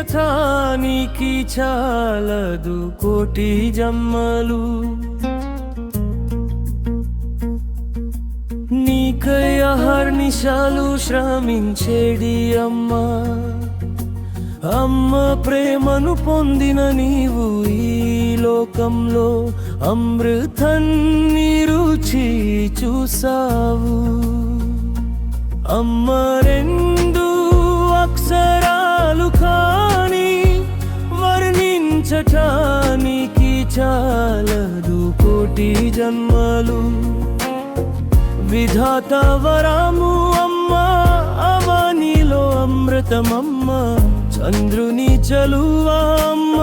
కథానికి చాలదు కోటి జన్మలు. నీకై అహర్నిశలు శ్రమించేడి అమ్మ, అమ్మ ప్రేమను పొందిన నీవు ఈ లోకంలో అమృతాన్ని రుచి చూసావు. అమ్మ రెండు అక్షరాలు కానీ వర్ణించటానికి చాలదు కోటి జన్మలు. విధాత వరము అమ్మ, అవనిలో అమృతమమ్మ, చంద్రుని చలువ అమ్మ,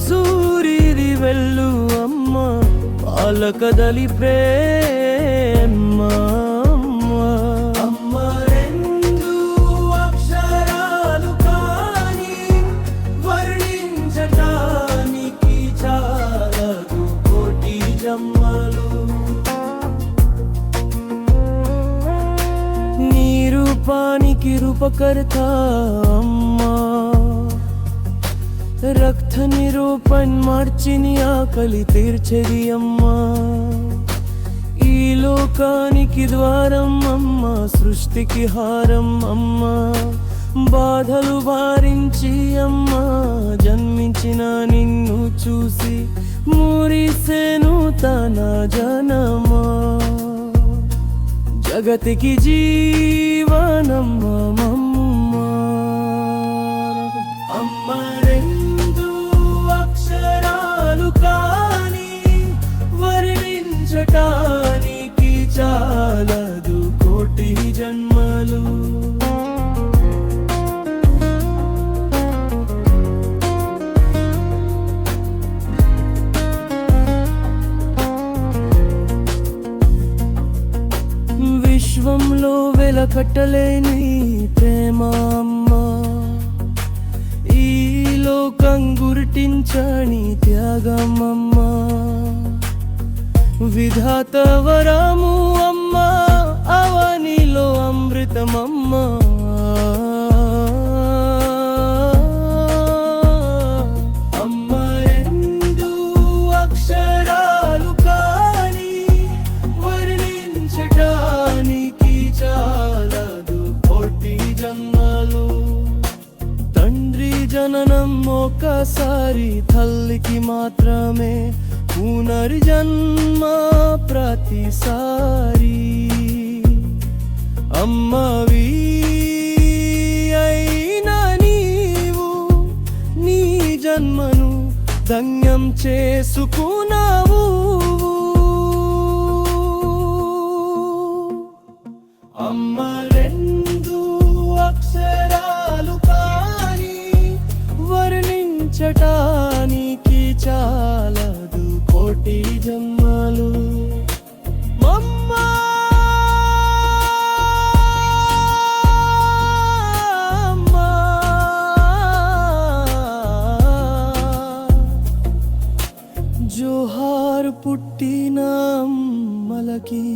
సూర్యుడి వెళ్ళు అమ్మ, పాలకదలి ప్రేమ. అమ్మ రెండు అక్షరాలు కానీ వర్ణించటానికి చాలదు కోటి జన్మలు. నీ రూపానికి రూపకర్త అమ్మా, రక్త నిరూపణ మార్చిని ఆకలి తీర్చెది అమ్మా. ఈ లోకానికి ద్వారం అమ్మ, సృష్టికి హారం అమ్మ, బాధలు భారించి అమ్మ జన్మించిన నిన్ను చూసి మురిసెను తన జనమా. జగతికి జీవనమ్మా. అమ్మ రెండు అక్షరాలు కానీ వర్ణించటానికి చాలదు కోటి జన్మలు. విశ్వంలో వెలకట్టలేని ప్రేమ అమ్మా, ఈ లోకం గుర్తించని త్యాగమమ్మా. విధాత వరము అమ్మ, అవనిలో అమృతమమ్మ, అమ్మ రెండు అక్షరాలు కానీ వర్ణించటానికి చాలదు కోటి జన్మలు. తండ్రి జననం ఒకసారి, తల్లికి మాత్రమే పునర్జన్మ ప్రతిసారి. అమ్మవి అయినా నీవు నీ జన్మను ధన్యం చేసుకున్నావు. అమ్మ రెండు అక్షరాలు కానీ వర్ణించటానికి చాలదు కోటి జన్మలు. మమ్మా జోహార్ పుట్టిన అమ్మలకి,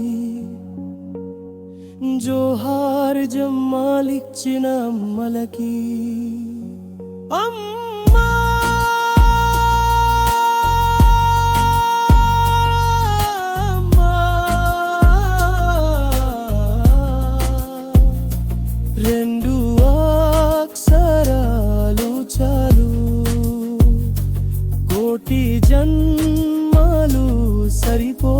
జోహార్ జమ్మాలిచ్చిన అమ్మలకి. అమ్మా రెండు అక్షరాలు చాలు కోటి జన్మలు సరిపో.